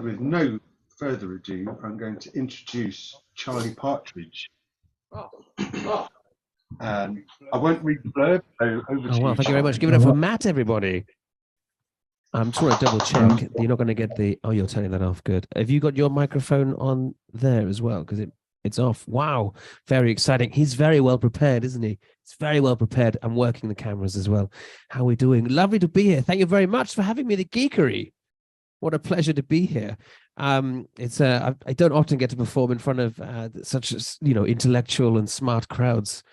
And with no further ado, I'm going to introduce Charlie Partridge. I won't read the blurb, so over to you. Well, thank you very much. Give it up for Matt, everybody. I'm just want to double check. You're not going to get the... Oh, you're turning that off. Good. Have you got your microphone on there as well? Because it's off. Wow. Very exciting. He's very well prepared, isn't he? He's very well prepared. I'm working the cameras as well. How are we doing? Lovely to be here. Thank you very much for having me, The Geekery. What a pleasure to be here. I don't often get to perform in front of such intellectual and smart crowds.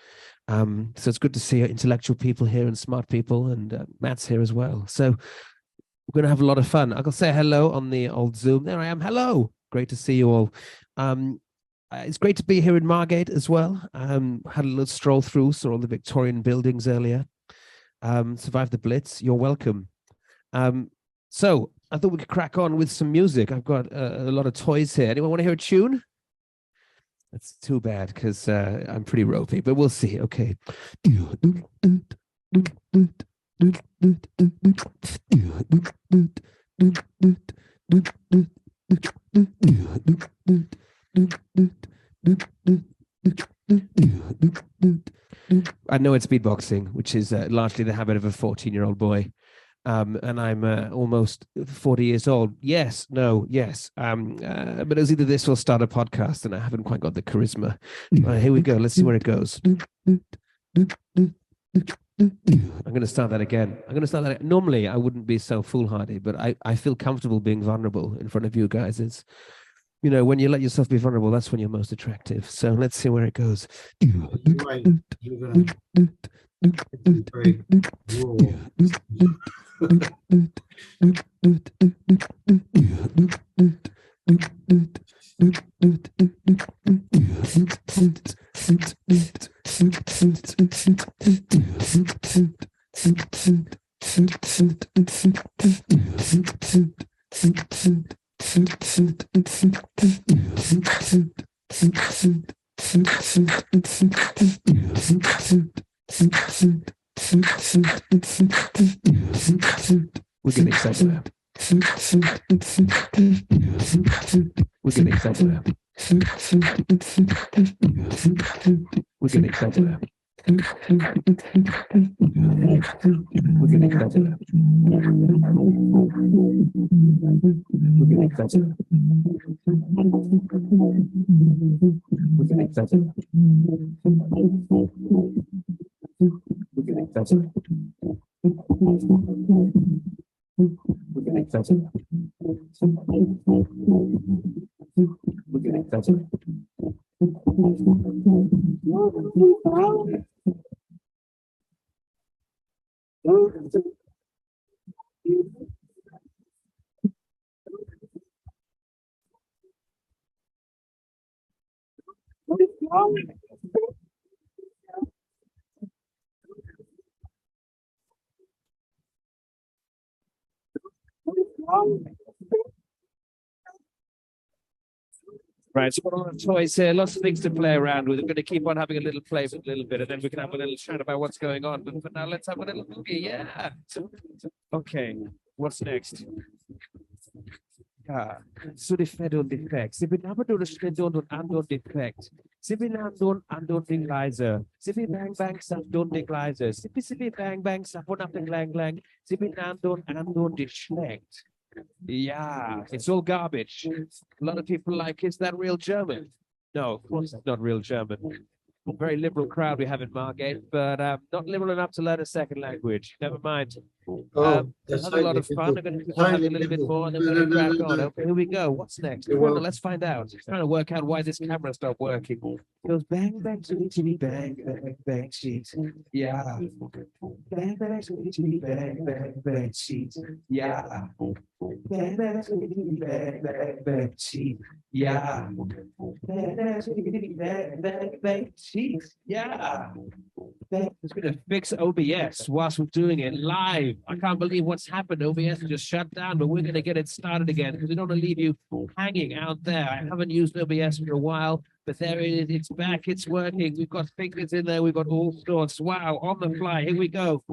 So it's good to see intellectual people here and smart people, and Matt's here as well. So we're going to have a lot of fun. I'll say hello on the old Zoom. There I am. Hello. Great to see you all. It's great to be here in Margate as well. Had a little stroll through, saw all the Victorian buildings earlier. Survived the Blitz. You're welcome. So I thought we could crack on with some music. I've got a lot of toys here. Anyone want to hear a tune? That's too bad because I'm pretty ropey, but we'll see. Okay. I know it's beatboxing, which is largely the habit of a 14-year-old boy. And I'm almost 40 years old. Yes, no, yes. But it was either this or start a podcast, and I haven't quite got the charisma. Here we go. Let's see where it goes. I'm going to start that again. Normally, I wouldn't be so foolhardy, but I feel comfortable being vulnerable in front of you guys. It's, when you let yourself be vulnerable, that's when you're most attractive. So let's see where it goes. We're getting somewhere. We're getting somewhere. We're getting somewhere. We're getting somewhere. Right, so we've got a lot of toys here, lots of things to play around with. We're going to keep on having a little play for a little bit, and then we can have a little chat about what's going on. But for now, let's have a little movie. Yeah. Okay, what's next? So the federal defect. Sie bin aber durch Stendon und Andon defekt. Sie bin Andon den Gleiser. Sie bin bang bang saf don den Gleiser. Sie bin bang bang saf von ab den Glang Glang. Sie bin Andon deflect. Yeah, it's all garbage. A lot of people like, is that real German? No, of course it's not real German. Very liberal crowd we have in Margate, but not liberal enough to learn a second language. Never mind. Have a lot of fun. I'm going to have a little bit more, and then we're going to crack on. Okay, here we go. What's next? Well, let's find out. Trying to work out why this camera stopped working. It goes bang bang to bang bang bang sheet. Yeah. Bang bang to bang bang bang sheet. Yeah. Bang bang to bang bang bang sheet. Yeah. Bang bang to bang bang bang sheet. Yeah. It's going to fix OBS whilst we're doing it live. I can't believe what's happened. OBS just shut down, but we're going to get it started again because we don't want to leave you hanging out there. I haven't used OBS for a while, but there it is. It's back. It's working. We've got fingers in there. We've got all sorts. Wow, on the fly. Here we go.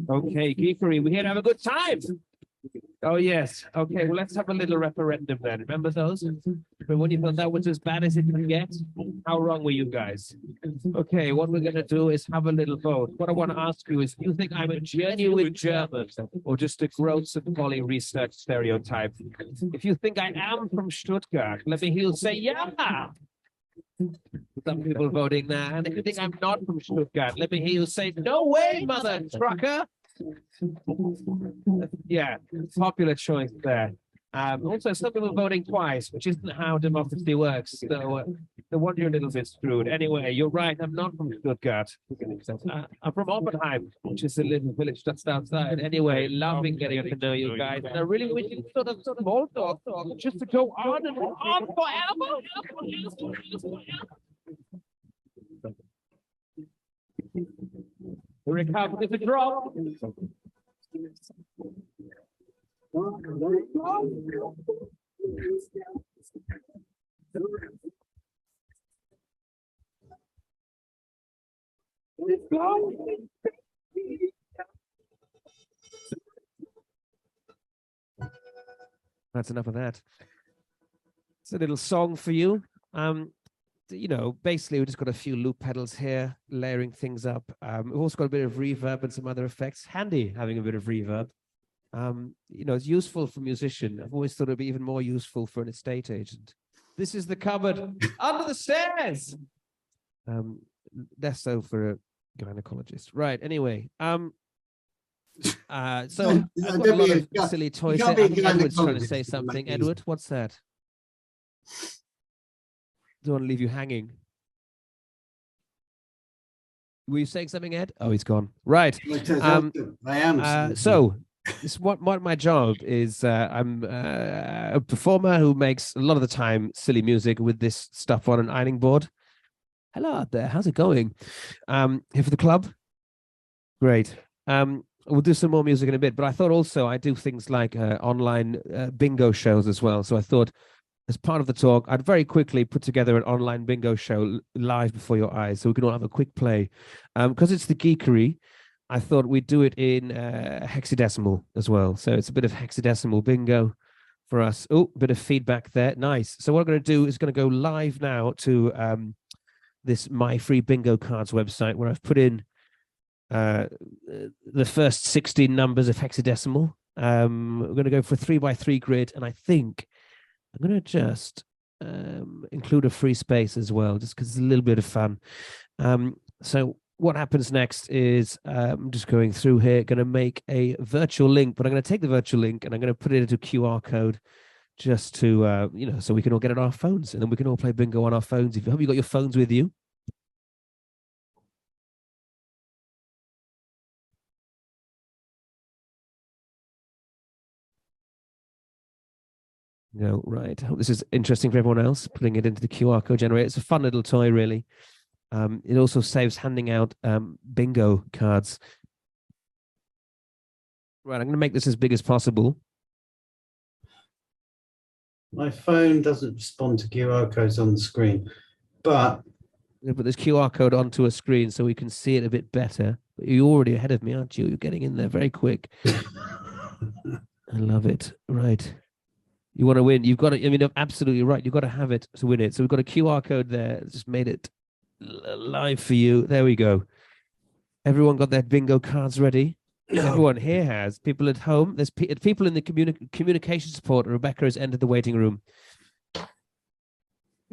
Okay, geekery, we're here to have a good time. Oh, yes. Okay, well, let's have a little referendum then. Remember those? But when you thought that was as bad as it can get, how wrong were you guys? Okay, what we're going to do is have a little vote. What I want to ask you is, do you think I'm a genuine German or just a gross and poorly researched stereotype? If you think I am from Stuttgart, let me hear you say, yeah. Some people voting there. And if you think I'm not from Stuttgart, let me hear you say, no way, mother trucker. Yeah, popular choice there. Also, some people voting twice, which isn't how democracy works. So no wonder you're a little bit screwed. Anyway, you're right. I'm not from Stuttgart. I'm from Oppenheim, which is a little village just outside. Anyway, loving getting to know you guys. And I really wish you sort of small talk just to go on and on forever. The recovery is a drop. That's enough of that. It's a little song for you. You know, basically we just got a few loop pedals here, layering things up. We've also got a bit of reverb and some other effects. Handy having a bit of reverb. You know, it's useful for a musician. I've always thought it'd be even more useful for an estate agent. This is the cupboard under the stairs. Less so for a gynecologist. Right, anyway. So I've got a lot of silly toys there. Edward's trying to say something. Edward, what's that? Don't want to leave you hanging. Were you saying something, Ed? Oh, he's gone. Right. I am. So this what my job is. I'm a performer who makes a lot of the time silly music with this stuff on an ironing board. Hello out there. How's it going? Here for the club. Great. We'll do some more music in a bit, but I thought also I do things like online bingo shows as well. So I thought, as part of the talk, I'd very quickly put together an online bingo show live before your eyes so we can all have a quick play. Because it's the geekery, I thought we'd do it in hexadecimal as well. So it's a bit of hexadecimal bingo for us. Oh, a bit of feedback there. Nice. So what I'm going to do is going to go live now to this My Free Bingo Cards website where I've put in the first 16 numbers of hexadecimal. We're going to go for a 3x3 grid, and I think I'm going to just include a free space as well, just because it's a little bit of fun. So what happens next is I'm just going through here, going to make a virtual link, but I'm going to take the virtual link and I'm going to put it into QR code just to, you know, so we can all get it on our phones, and then we can all play bingo on our phones. If you hope you got your phones with you. No, right. I hope this is interesting for everyone else, putting it into the QR code generator. It's a fun little toy, really. It also saves handing out bingo cards. Right, I'm going to make this as big as possible. My phone doesn't respond to QR codes on the screen, but I'm going to put this QR code onto a screen so we can see it a bit better. But you're already ahead of me, aren't you? You're getting in there very quick. I love it. Right. You want to win. You've got to, I mean, absolutely right. You've got to have it to win it. So we've got a QR code there. Just made it live for you. There we go. Everyone got their bingo cards ready? Everyone here has. People at home. There's people in the communication support. Rebecca has entered the waiting room.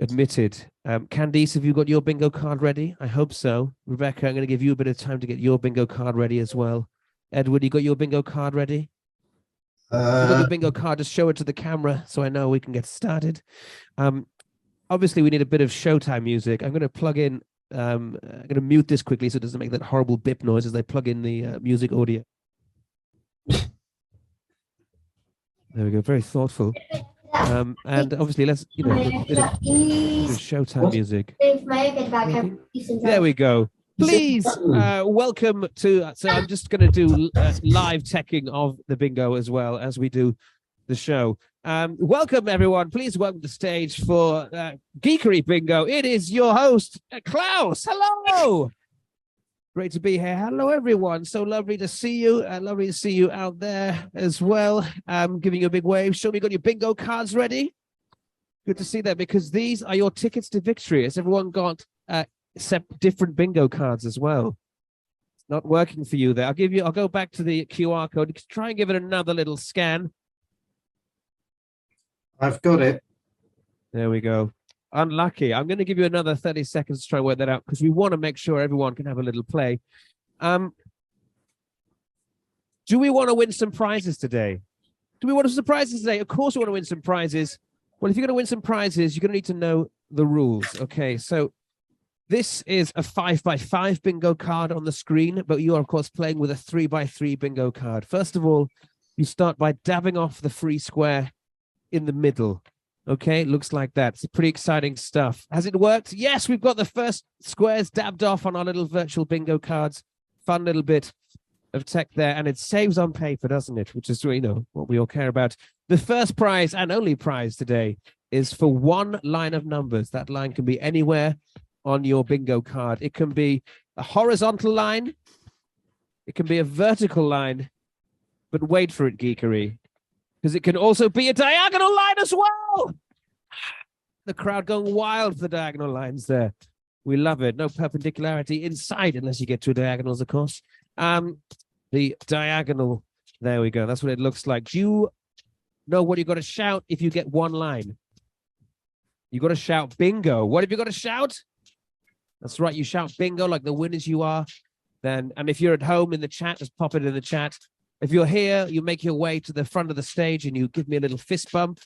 Admitted. Candice, have you got your bingo card ready? I hope so. Rebecca, I'm going to give you a bit of time to get your bingo card ready as well. Edward, you got your bingo card ready? You got your bingo card, just show it to the camera so I know we can get started. Obviously, we need a bit of showtime music. I'm going to plug in I'm going to mute this quickly so it doesn't make that horrible bip noise as they plug in the music audio. There we go. Very thoughtful. And obviously, let's, a bit of Showtime music. There we go. Please welcome to. So I'm just going to do live teching of the bingo as well as we do the show. Welcome, everyone. Please welcome to the stage for Geekery Bingo. It is your host, Klaus. Hello. Great to be here. Hello, everyone. So lovely to see you. Lovely to see you out there as well. Giving you a big wave. Show me you got your bingo cards ready. Good to see that, because these are your tickets to victory. Has everyone got different bingo cards as well? It's not working for you there. I'll go back to the QR code. Try and give it another little scan. I've got it. There we go. Unlucky. I'm going to give you another 30 seconds to try and work that out, because we want to make sure everyone can have a little play. Do we want to win some prizes today? Do we want some prizes today? Of course we want to win some prizes. Well, if you're going to win some prizes, you're going to need to know the rules. Okay, so this is a 5x5 bingo card on the screen, but you are, of course, playing with a 3x3 bingo card. First of all, you start by dabbing off the free square in the middle. Okay, looks like that. It's pretty exciting stuff. Has it worked? Yes, we've got the first squares dabbed off on our little virtual bingo cards. Fun little bit of tech there, and it saves on paper, doesn't it? Which is, what we all care about. The first prize and only prize today is for one line of numbers. That line can be anywhere on your bingo card. It can be a horizontal line. It can be a vertical line. But wait for it, Geekery, because it can also be a diagonal line as well. The crowd going wild for the diagonal lines there. We love it. No perpendicularity inside unless you get two diagonals, of course. The diagonal, there we go. That's what it looks like. Do you know what you got to shout if you get one line? You got to shout bingo. What have you got to shout? That's right. You shout bingo like the winners you are. And if you're at home in the chat, just pop it in the chat. If you're here, you make your way to the front of the stage and you give me a little fist bump.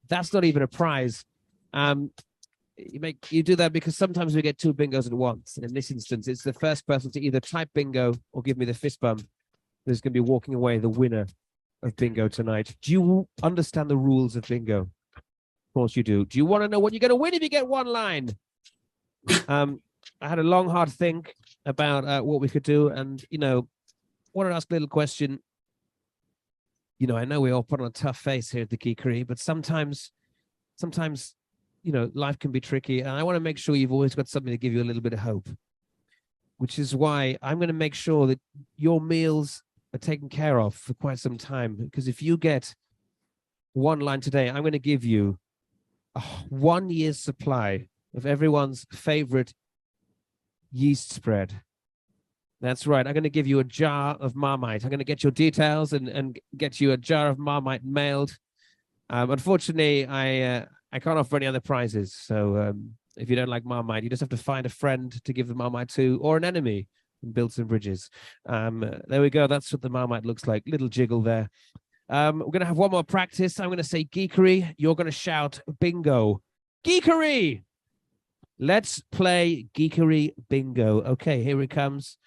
That's not even a prize. You do that because sometimes we get two bingos at once. And in this instance, it's the first person to either type bingo or give me the fist bump who's going to be walking away the winner of bingo tonight. Do you understand the rules of bingo? Of course you do. Do you want to know what you're going to win if you get one line? I had a long, hard think about what we could do. And, wanted to ask a little question. I know we all put on a tough face here at the Geekery, but sometimes, life can be tricky. And I want to make sure you've always got something to give you a little bit of hope, which is why I'm going to make sure that your meals are taken care of for quite some time. Because if you get one line today, I'm going to give you a 1 year's supply of everyone's favorite yeast spread. That's right. I'm going to give you a jar of Marmite. I'm going to get your details and get you a jar of Marmite mailed. Unfortunately, I can't offer any other prizes. So if you don't like Marmite, you just have to find a friend to give the Marmite to, or an enemy, and build some bridges. There we go. That's what the Marmite looks like. Little jiggle there. We're going to have one more practice. I'm going to say Geekery. You're going to shout bingo. Geekery! Let's play Geekery Bingo. Okay, here it comes.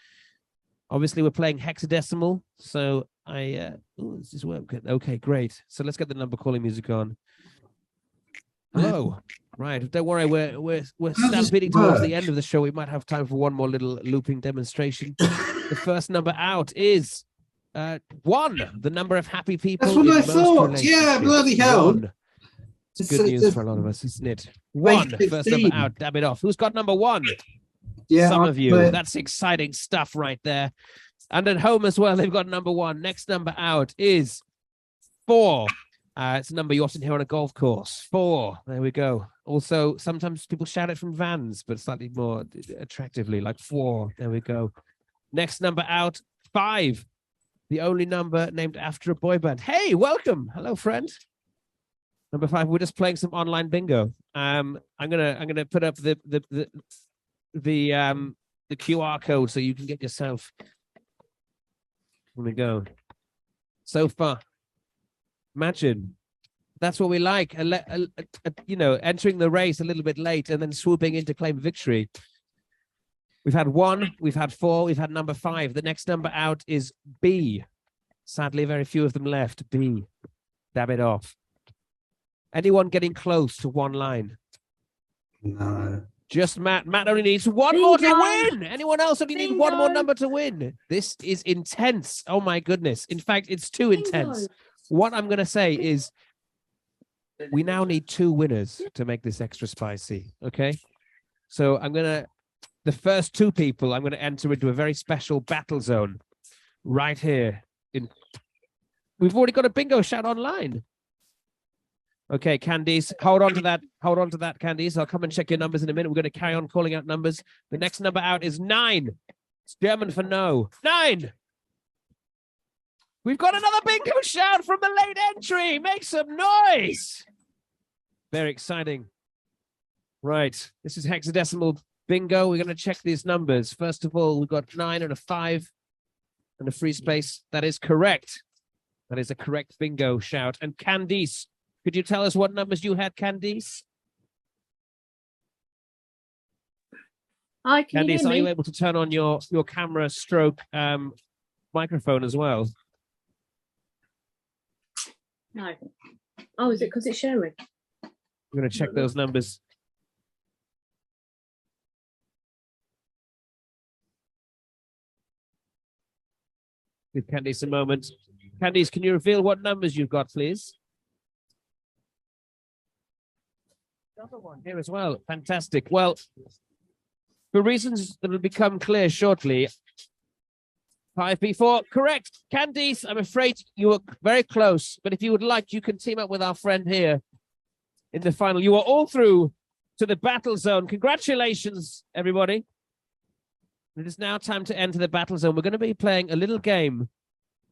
Obviously, we're playing hexadecimal. So does this work? Okay, great. So let's get the number calling music on. Hello. Right. Don't worry. We're stampeding towards the end of the show. We might have time for one more little looping demonstration. The first number out is 1. The number of happy people. That's what I thought. Yeah, bloody hell. 1. It's good news for a lot of us, isn't it? 1. First number out. Dab it off. Who's got number 1? Yeah, some of you. That's exciting stuff right there. And at home as well, they've got number 1. Next number out is 4. It's a number you often hear on a golf course. 4. There we go. Also, sometimes people shout it from vans, but slightly more attractively, like 4. There we go. Next number out, 5. The only number named after a boy band. Hey, welcome. Hello, friend. Number 5. We're just playing some online bingo. I'm gonna put up the QR code so you can get yourself. Here we go. So far, imagine that's what we like. Entering the race a little bit late and then swooping in to claim victory. We've had 1, we've had 4, we've had number 5. The next number out is B. Sadly, very few of them left. B. Dab it off. Anyone getting close to 1 line? No. Just Matt. Matt only needs 1 more to win. Anyone else only need 1 more number to win? This is intense. Oh my goodness. In fact, it's too intense. What I'm going to say is we now need 2 winners to make this extra spicy. Okay. So the first 2 people I'm going to enter into a very special battle zone right here. We've already got a bingo shout online. Okay, Candice, hold on to that. Hold on to that, Candice. I'll come and check your numbers in a minute. We're going to carry on calling out numbers. The next number out is 9. It's German for no. 9. We've got another bingo shout from the late entry. Make some noise. Very exciting. Right. This is hexadecimal bingo. We're going to check these numbers. First of all, we've got 9 and a 5 and a free space. That is correct. That is a correct bingo shout. And Candice, could you tell us what numbers you had, Candice? Hi, can you Candice, hear are me? you able to turn on your camera stroke microphone as well? No. Oh, is it because it's sharing? We're going to check those numbers. Give Candice a moment. Candice, can you reveal what numbers you've got, please? Another one here as well. Fantastic. Well, for reasons that will become clear shortly, 5B4, correct. Candice, I'm afraid you were very close, but if you would like, you can team up with our friend here in the final. You are all through to the battle zone. Congratulations, everybody. It is now time to enter the battle zone. We're going to be playing a little game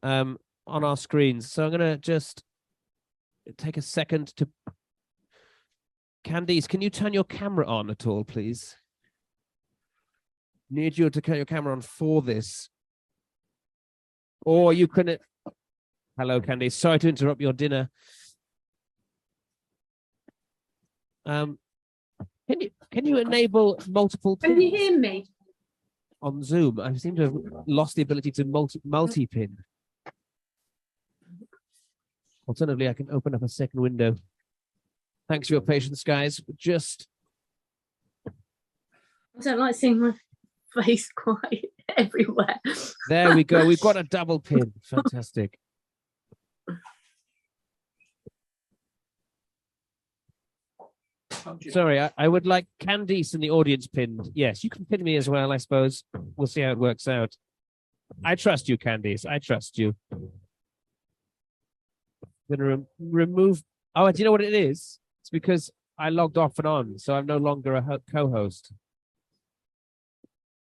on our screens. So I'm going to just take a second to... Candice, can you turn your camera on at all, please? Need you to turn your camera on for this. Or you can... Hello, Candice. Sorry to interrupt your dinner. Can you enable multiple... Can you hear me? On Zoom? I seem to have lost the ability to multi-pin. Alternatively, I can open up a second window. Thanks for your patience, guys. Just... I don't like seeing my face quite everywhere. There we go. We've got a double pin. Fantastic. Sorry, I would like Candice in the audience pinned. Yes, you can pin me as well, I suppose. We'll see how it works out. I trust you, Candice. I trust you. I'm going to remove... Oh, do you know what it is? It's because I logged off and on, so I'm no longer a co-host.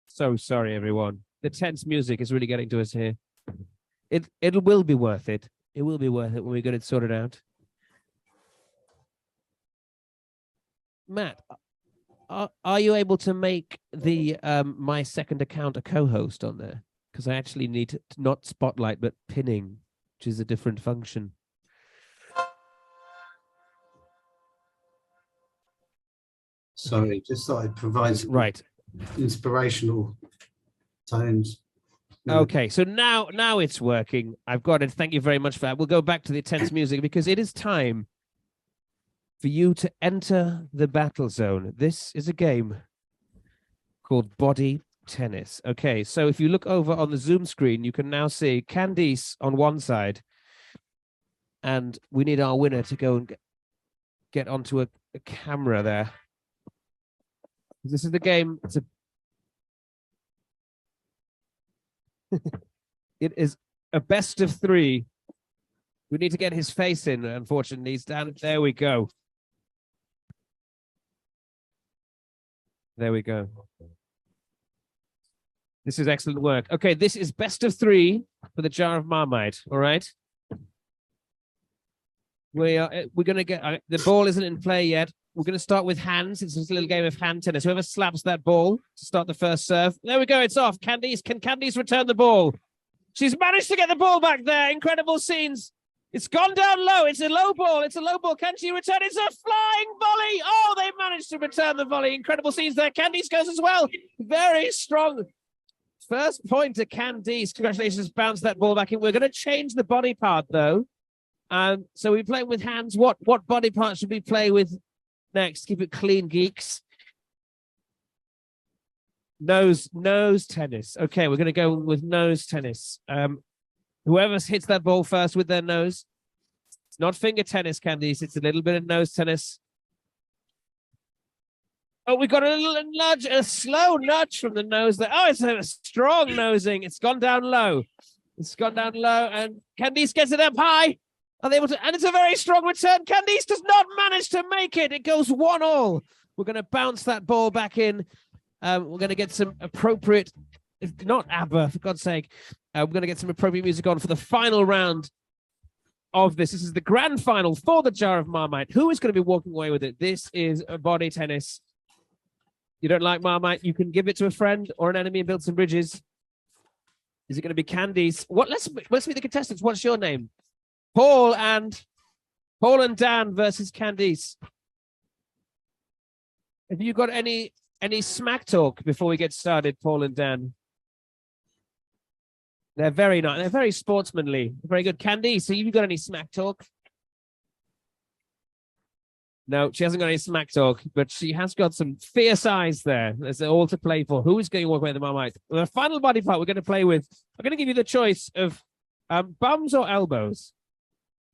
So sorry, everyone. The tense music is really getting to us here. It will be worth it. It will be worth it when we get it sorted out. Matt, are you able to make the my second account a co-host on there? Because I actually need to, not spotlight, but pinning, which is a different function. Sorry, just thought it provides Right. inspirational tones. Okay, so now it's working. I've got it. Thank you very much for that. We'll go back to the tense music because it is time for you to enter the battle zone. This is a game called Body Tennis. Okay, so if you look over on the Zoom screen, you can now see Candice on one side, and we need our winner to go and get onto a camera there. This is the game. It's a it is a best of 3. We need to get his face in, unfortunately. He's down. There we go. There we go. This is excellent work. Okay, this is best of 3 for the jar of Marmite. All right. We're going to get the ball isn't in play yet. We're going to start with hands. It's just a little game of hand tennis. Whoever slaps that ball to start the first serve. There we go. It's off. Candice, can Candice return the ball? She's managed to get the ball back there. Incredible scenes It's gone down low. It's a low ball. It's a low ball. Can she return? It's a flying volley. Oh, they managed to return the volley. Incredible scenes there. Candice goes as well. Very strong. First point to Candice. Congratulations. Bounce that ball back in. We're going to change the body part, though. So we play with hands. What body part should we play with next? Keep it clean, geeks. Nose tennis. Okay, we're going to go with nose tennis. Whoever hits that ball first with their nose. It's not finger tennis, Candice. It's a little bit of nose tennis. Oh, we got a little nudge, a slow nudge from the nose there. Oh, it's a strong nosing. It's gone down low. It's gone down low, and Candice gets it up high. Are they able to? And it's a very strong return. Candice does not manage to make it. It goes 1-1. We're going to bounce that ball back in. We're going to get some appropriate, if not ABBA, for God's sake. We're going to get some appropriate music on for the final round of this. This is the grand final for the jar of Marmite. Who is going to be walking away with it? This is a body tennis. You don't like Marmite? You can give it to a friend or an enemy and build some bridges. Is it going to be Candice? Let's meet the contestants. What's your name? Paul and Dan versus Candice. Have you got any smack talk before we get started, Paul and Dan? They're very nice. They're very sportsmanly. Very good. Candice, so you got any smack talk? No, she hasn't got any smack talk, but she has got some fierce eyes there. There's all to play for. Who is going to walk away with the Marmite? The final body part we're going to play with, I'm going to give you the choice of bums or elbows.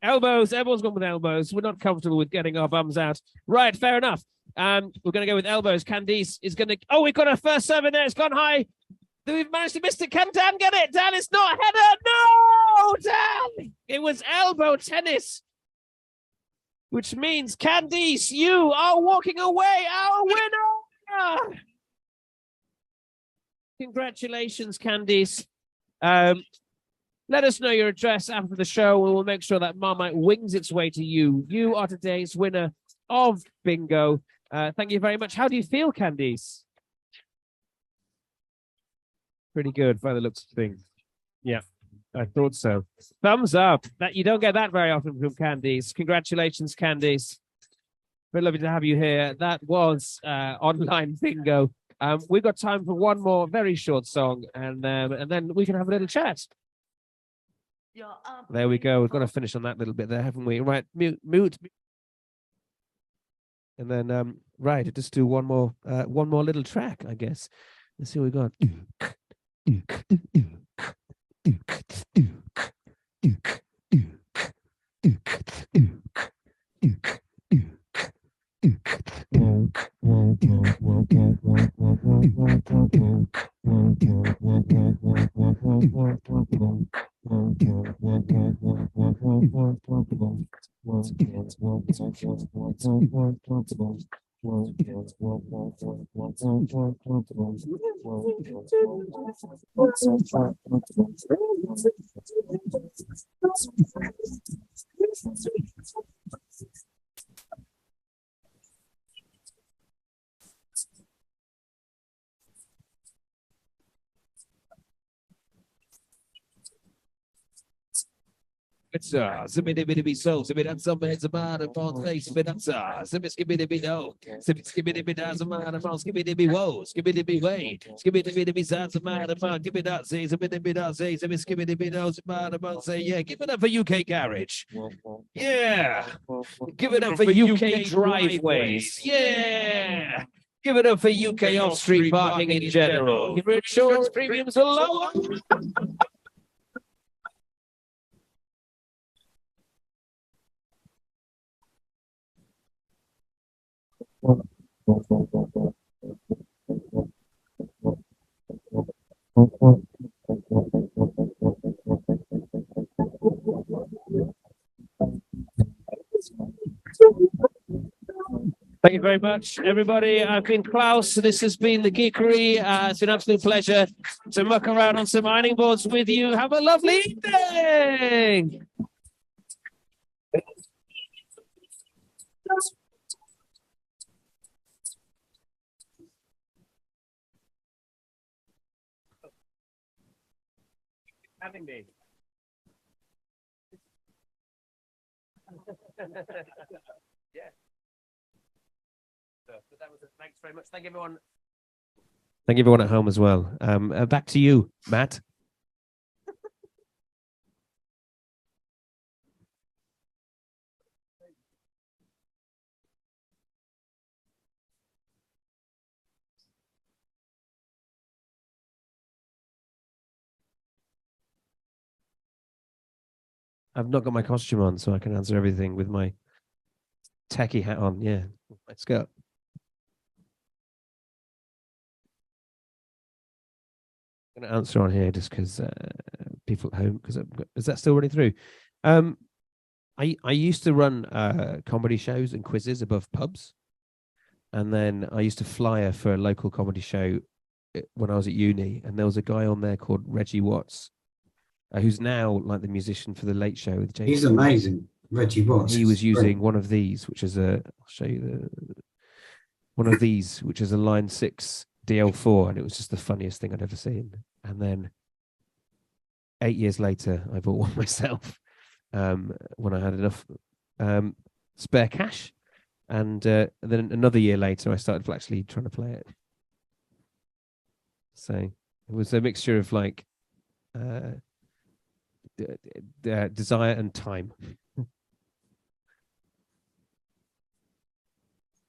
Elbows. Everyone's gone with elbows. We're not comfortable with getting our bums out. Right, fair enough. We're going to go with elbows. Candice is going to... Oh, we've got our first serve in there. It's gone high. We've managed to miss it. Can Dan get it? Dan, it's not header. No, Dan. It was elbow tennis. Which means, Candice, you are walking away our winner. Congratulations, Candice. Let us know your address after the show, and we'll make sure that Marmite wings its way to you. You are today's winner of bingo. Thank you very much. How do you feel, Candice? Pretty good by the looks of things. Yeah. I thought so. Thumbs up. That you don't get that very often from Candice. Congratulations, Candice. Very lovely to have you here. That was online bingo. We've got time for one more very short song, and then we can have a little chat. There we go. We've got to finish on that little bit there, haven't we? Right, mute. And then right, just do one more little track, I guess. Let's see what we got. It's zibbity so zibbity somebody it's about a false face that's zibbity no zibbity does a man of false skibbity whoa skibbity way skibbity sounds a man of fun give it up say zibbity does say skibbity knows about say yeah give it up for UK garage yeah give it up for UK driveways yeah give it up for UK off-street parking in general your insurance premiums are lower. Thank you very much, everybody. I've been Klaus. This has been The Geekery. It's been an absolute pleasure to muck around on some ironing boards with you. Have a lovely evening. Having me. Yeah. But that was thanks very much. Thank everyone. Thank everyone at home as well. Back to you, Matt. I've not got my costume on, so I can answer everything with my techie hat on. Yeah, let's go. I'm going to answer on here just because people at home, because is that still running through? I used to run comedy shows and quizzes above pubs, and then I used to flyer for a local comedy show when I was at uni, and there was a guy on there called Reggie Watts, who's now like the musician for the Late Show with James. He's amazing, Reggie Watts. He was using one of these, which is a. I'll show you one of these, which is a Line 6 DL4, and it was just the funniest thing I'd ever seen. And then 8 years later, I bought one myself when I had enough spare cash. And then another year later, I started actually trying to play it. So it was a mixture of like desire and time.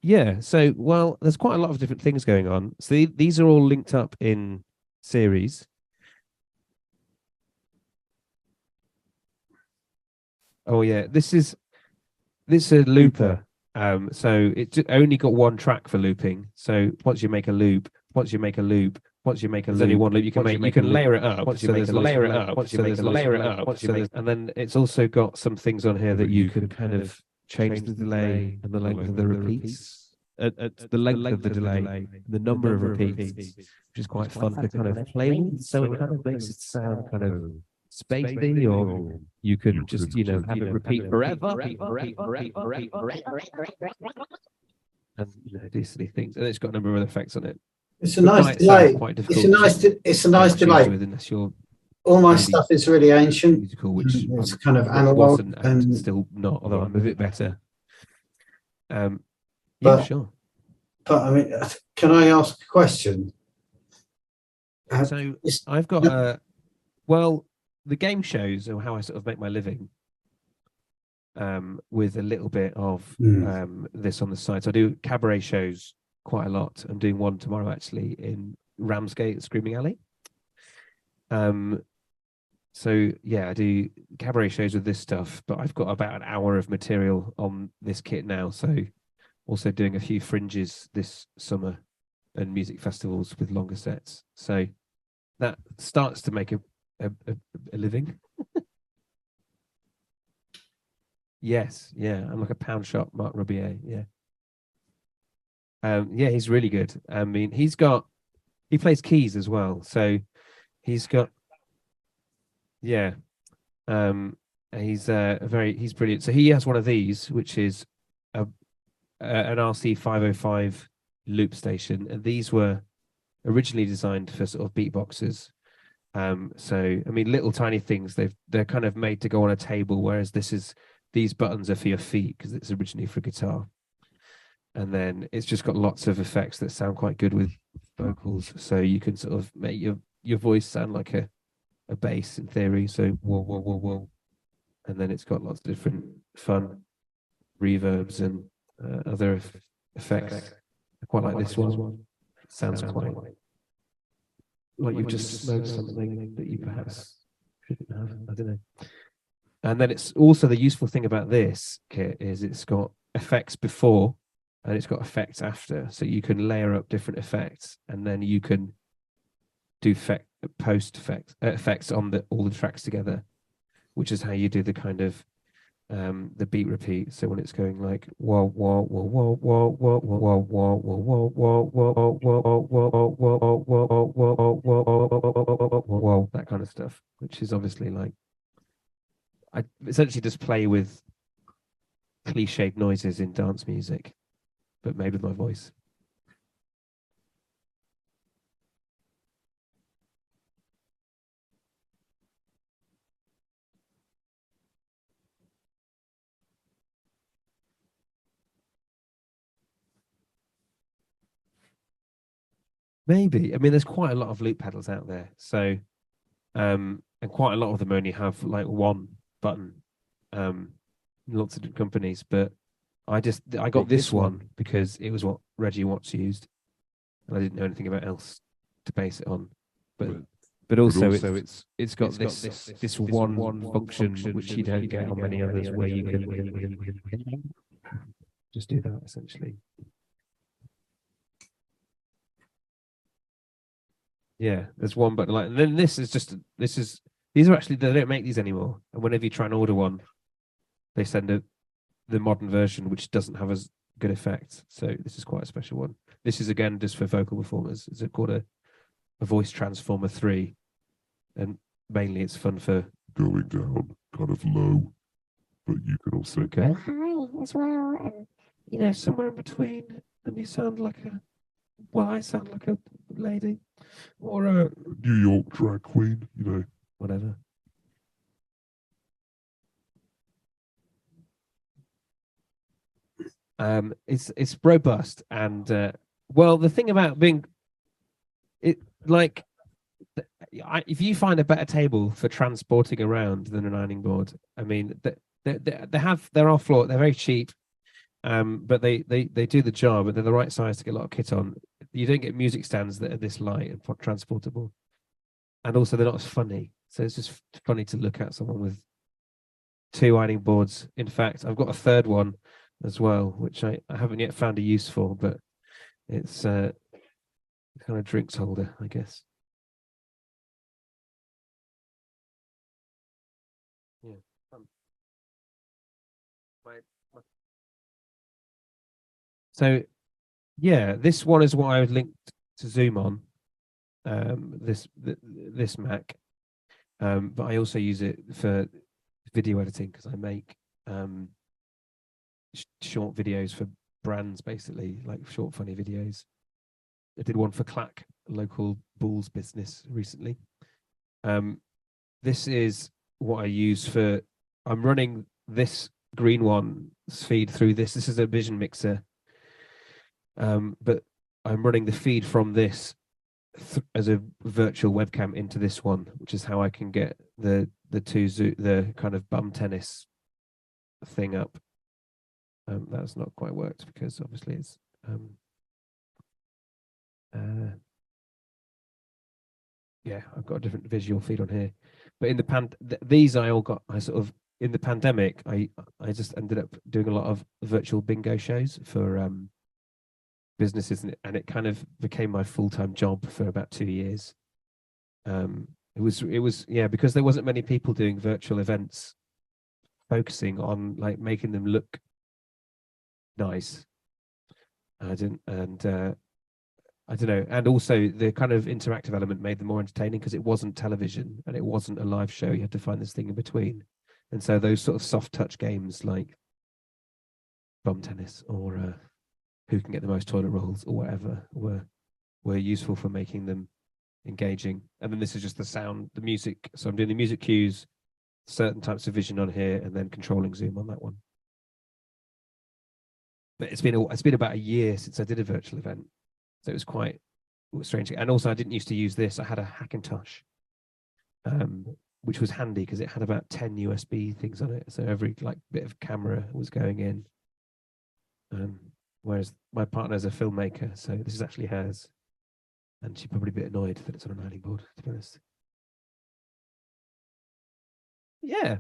Yeah. So, well, there's quite a lot of different things going on. So these are all linked up in series. Oh yeah, this is a looper. So it only got one track for looping. So once you make a loop, once you make a loop, once you make a loop, there's only one loop you can make. You can layer it up. Once you make a layer it up. Once you make a layer it up. Once you make, and then it's also got some things on here that you can kind of change the delay and the length of the repeats. The length of the delay, the number of repeats, which is quite fun to kind of play with. So it kind of makes it sound kind of spacey, or you could just have it repeat forever, and do silly things. And it's got a number of effects on it. It's a nice delay. It's a nice delay. Unless you're all my stuff is really ancient. Musical, which it's kind of analog and still not, although I'm a bit better. Yeah, sure. But I mean, can I ask a question? So I've got well, the game shows are how I sort of make my living. With a little bit of this on the side. So I do cabaret shows quite a lot. I'm doing one tomorrow actually in Ramsgate, Screaming Alley. So yeah, I do cabaret shows with this stuff, but I've got about an hour of material on this kit now. So also doing a few fringes this summer and music festivals with longer sets. So that starts to make a living. Yes, yeah, I'm like a pound shop Mark Rubier. Yeah, yeah, he's really good. I mean, he plays keys as well, so he's got, yeah, he's he's brilliant. So he has one of these, which is an RC 505 loop station, and these were originally designed for sort of beatboxers. So I mean, little tiny things. They're kind of made to go on a table, whereas these buttons are for your feet because it's originally for guitar. And then it's just got lots of effects that sound quite good with vocals. So you can sort of make your voice sound like a bass in theory. So whoa, whoa, whoa, whoa. And then it's got lots of different fun reverbs and other effects. I quite like this one. It sounds quite like you've just smoked something that you perhaps shouldn't have. I don't know. And then it's also the useful thing about this kit is it's got effects before and it's got effects after. So you can layer up different effects and then you can do post effects on all the tracks together, which is how you do the kind of the beat repeat. So when it's going like whoa whoa whoa whoa whoa whoa whoa whoa whoa whoa whoa whoa whoa whoa whoa, that kind of stuff, which is obviously like I essentially just play with cliched noises in dance music, but made with my voice. Maybe. I mean, there's quite a lot of loop pedals out there. So, and quite a lot of them only have like one button. Lots of different companies, but I got this one because it was what Reggie Watts used, and I didn't know anything about else to base it on. But also it's got this one function which you don't get on many others, where you can just do that essentially. Yeah, there's one button like, and then these are actually, they don't make these anymore. And whenever you try and order one, they send the modern version, which doesn't have as good effect. So this is quite a special one. This is again just for vocal performers. It's called a voice transformer 3, and mainly it's fun for going down kind of low, but you can also go high as well, and somewhere in between. And you sound like I sound like a lady or a New York drag queen, whatever. It's robust, and well, the thing about being if you find a better table for transporting around than an ironing board, I mean, there are flaws. They're very cheap, but they do the job, and they're the right size to get a lot of kit on. You don't get music stands that are this light and transportable, and also they're not as funny. So it's just funny to look at someone with 2 ironing boards. In fact, I've got a third one as well, which I haven't yet found a use for, but it's kind of drinks holder, I guess. Yeah. So yeah, this one is what I would link to Zoom on. This Mac, but I also use it for video editing because I make short videos for brands, basically, like short funny videos. I did one for Clack, a local Bulls business, recently. This is what I use for. I'm running this green one's feed through this. This is a Vision mixer, but I'm running the feed from this as a virtual webcam into this one, which is how I can get the kind of bum tennis thing up. That's not quite worked because obviously it's yeah, I've got a different visual feed on here. But in the in the pandemic, I just ended up doing a lot of virtual bingo shows for businesses, and it kind of became my full-time job for about 2 years. It was yeah, because there wasn't many people doing virtual events focusing on like making them look nice. I don't know, and also the kind of interactive element made them more entertaining because it wasn't television and it wasn't a live show. You had to find this thing in between, and so those sort of soft touch games like bum tennis or who can get the most toilet rolls or whatever were useful for making them engaging. And then this is just the sound, the music. So I'm doing the music cues, certain types of vision on here, and then controlling Zoom on that one. But it's been about a year since I did a virtual event, so it was quite strange. And also, I didn't used to use this. I had a Hackintosh, which was handy because it had about 10 USB things on it, so every like bit of camera was going in. Whereas my partner's a filmmaker, so this is actually hers, and she'd probably be annoyed that it's on an ironing board, to be honest. Yeah.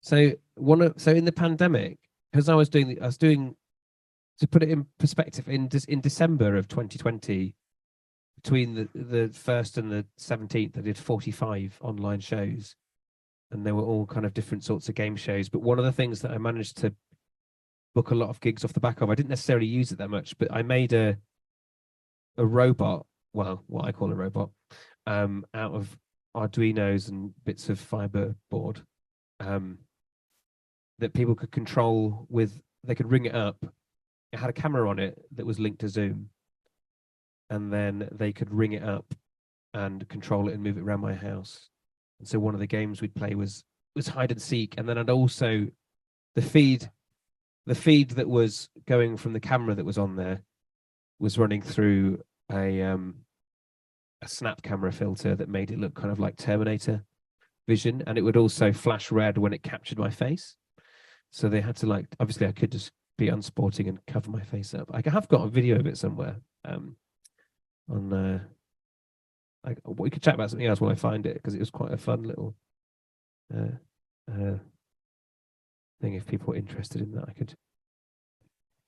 So in the pandemic, because I was doing to put it in perspective, in December of 2020, between the 1st and the 17th, I did 45 online shows, and they were all kind of different sorts of game shows. But one of the things that I managed to book a lot of gigs off the back of, I didn't necessarily use it that much, but I made a robot, well, what I call a robot, out of Arduinos and bits of fiber board, that people could control with. They could ring it up. It had a camera on it that was linked to Zoom, and then they could ring it up and control it and move it around my house. And so one of the games we'd play was hide and seek, and then I'd also the feed that was going from the camera that was on there was running through a snap camera filter that made it look kind of like Terminator vision, and it would also flash red when it captured my face. So they had to, like, obviously I could just be unsporting and cover my face up. I have got a video of it somewhere. We could chat about something else when I find it, because it was quite a fun little thing. If people are interested in that, I could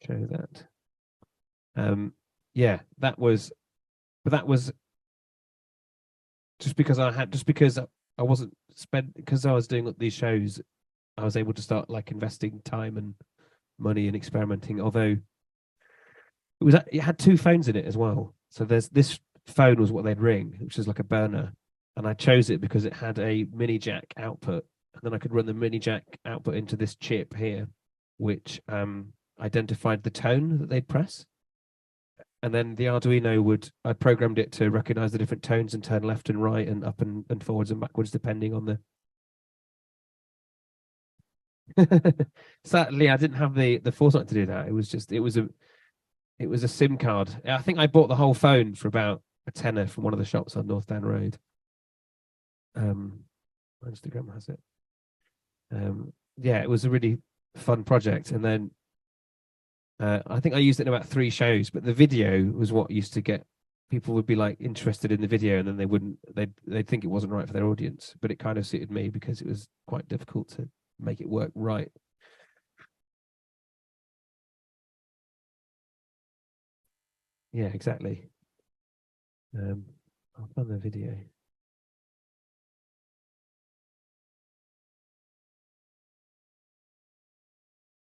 show that. Yeah, that was just because I wasn't because I was doing these shows, I was able to start like investing time and money and experimenting. Although it had 2 phones in it as well. So this phone was what they'd ring, which is like a burner, and I chose it because it had a mini jack output, and then I could run the mini jack output into this chip here, which identified the tone that they'd press. And then the Arduino I programmed it to recognize the different tones and turn left and right and up and forwards and backwards depending on the. Sadly, I didn't have the foresight to do that. It was a SIM card. I think I bought the whole phone for about a tenner from one of the shops on North Down Road. Instagram has it. Yeah, it was a really fun project, and then I think I used it in about 3 shows, but the video was what used to get people would be like interested in the video, and then they'd think it wasn't right for their audience, but it kind of suited me because it was quite difficult to make it work right. Yeah, exactly. I'll find the video.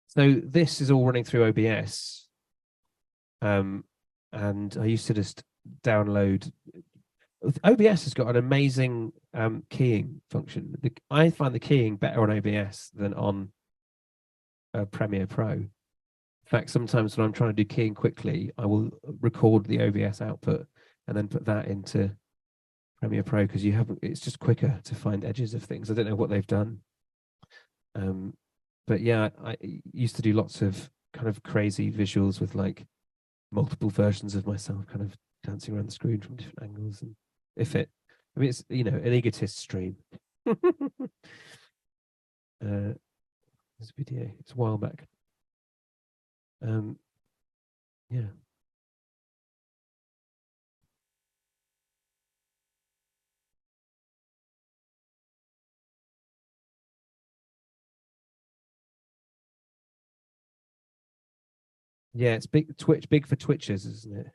So this is all running through OBS, and I used to just download. OBS has got an amazing keying function. I find the keying better on OBS than on Premiere Pro. In fact, sometimes when I'm trying to do keying quickly, I will record the OBS output and then put that into Premiere Pro, because it's just quicker to find edges of things. I don't know what they've done. But yeah, I used to do lots of kind of crazy visuals with like multiple versions of myself kind of dancing around the screen from different angles. And it's, an egotist stream. This video, it's a while back. Yeah. Yeah, it's big for Twitchers, isn't it?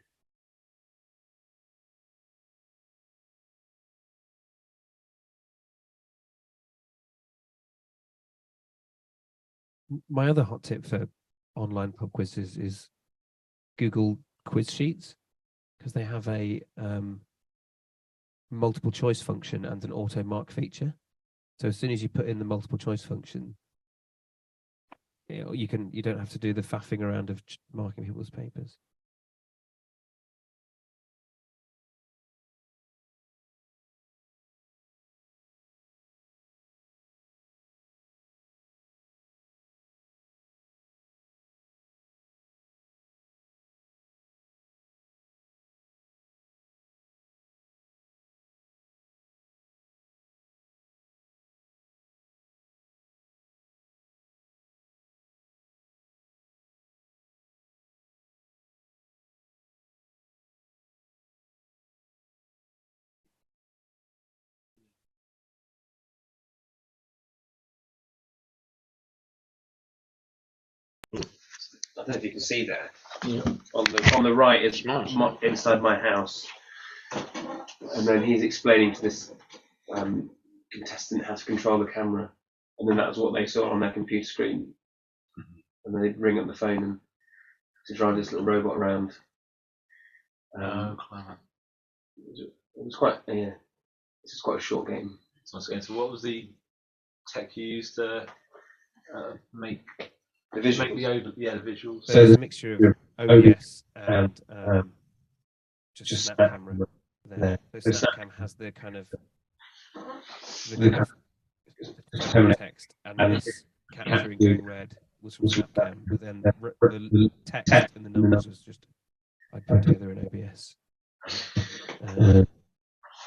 My other hot tip for online pub quizzes is Google quiz sheets, because they have a multiple choice function and an auto mark feature. So as soon as you put in the multiple choice function, you don't have to do the faffing around of marking people's papers. I don't know if you can see there. Yeah. On the right is inside my house, and then he's explaining to this contestant how to control the camera, and then that's what they saw on their computer screen, and then they'd ring up the phone and to drive this little robot around. Clever. It was quite This is quite a short game. So what was the tech you used to make? The visuals. The visuals. So there's a mixture of OBS and just Snap Camera there. So Snap Cam has the kind of text, and this capturing going red was from Snap Cam, but then the text and the numbers was just I put together in OBS.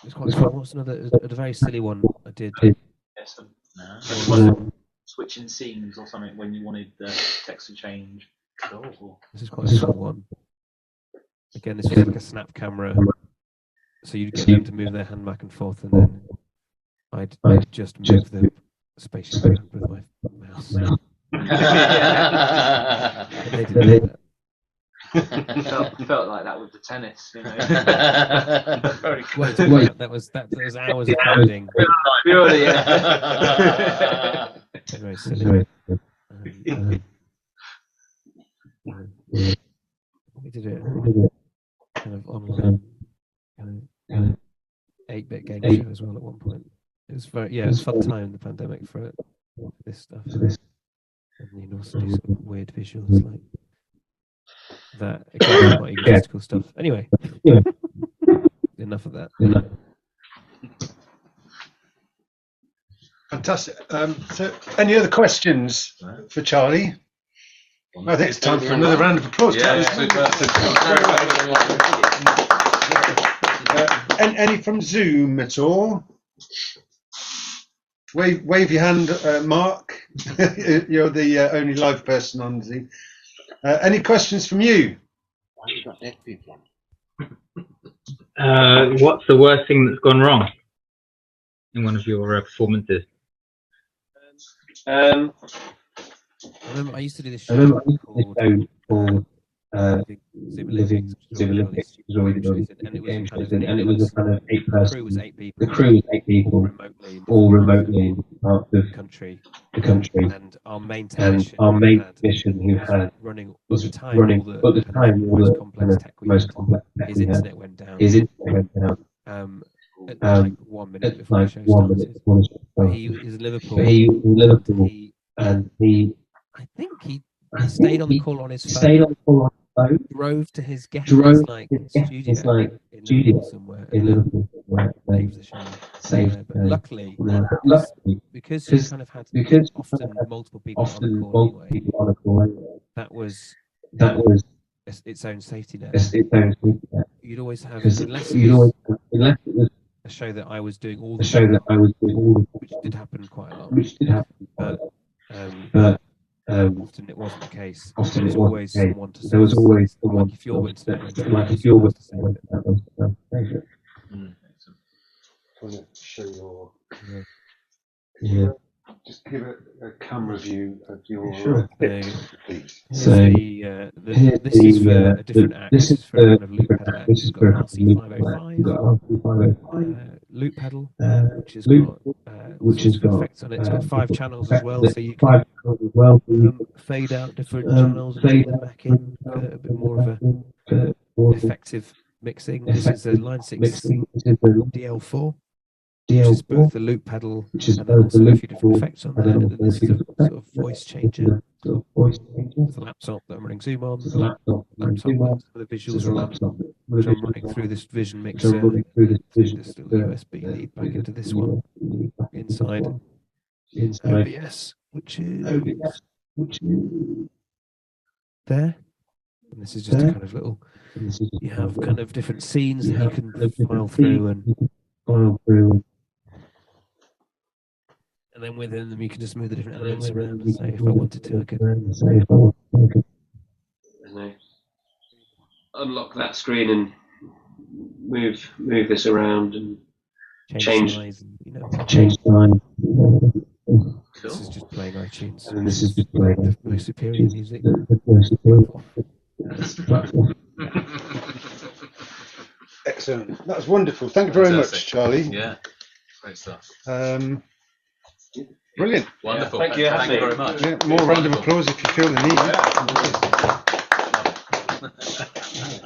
It's quite fun. What's another? A very silly one I did. Yes, switching scenes or something when you wanted the text to change. Cool. This is quite a fun one. Again, this was like a snap camera, so you'd get them to move their hand back and forth, and then I'd just move the spaceship around with my mouse. They didn't do felt like that with the tennis, you know. Very cool. Wait, that was hours of coding. Purely, yeah. Very silly. We did it kind of online, 8-bit game show as well at one point. It was it was fun time in the pandemic for this stuff. And you can also do some weird visuals like that. Again, quite egotistical stuff. Anyway, enough of that. Fantastic. So, any other questions for Charlie? I think it's time for another round of applause. Any from Zoom at all? Wave your hand, Mark. You're the only live person on Zoom. Any questions from you? Why have you got dead people on? What's the worst thing that's gone wrong in one of your performances? I remember I used to do this show called Living Olympics, and it was kind of 8 persons. The crew was 8 people. All remotely in parts of the country. And our main technician, who had running all the time all the most complex tech his internet went down. At like 1 minute before the show started. He was in Liverpool. And he I think he stayed on the call on his phone. Drove to his guest studio in Liverpool somewhere. Saved the show. But luckily, because he kind of had often multiple people on the call anyway, that was its own safety net. You'd always have, unless it was a show that I was doing all the time, which did happen quite a lot. But often it wasn't the case. There was always someone to say. Like if your internet went down, to save it. Show your. Just give a camera view of your. Sure. So this is for a different act. This is for a kind of loop pedal act. It's got an RC505 loop pedal, which has got effects on it. It's got 5 channels as well, so you can fade out different channels and bring them back in for a bit more of a effective mixing. This is a Line 6 DL4. Which is both the loop pedal and then also a few different effects on there. And then this is a sort of voice changer. With a laptop that I'm running Zoom on, the laptop with the visuals are on, which I'm running through this Vision mixer. Just a USB lead back into this one inside OBS, which is there. And this is just a kind of little. You have kind of different scenes that you can file through and then within them you can just move the different elements around. So if I wanted to, I could unlock that screen and move this around and change size and, change line. This is just playing iTunes. And this is just playing the most superior music. Excellent. That was wonderful. Thank you very much, Charlie. Yeah, great stuff. Brilliant. Wonderful. Thank you very much. Yeah, more round of applause if you feel the need. Yeah.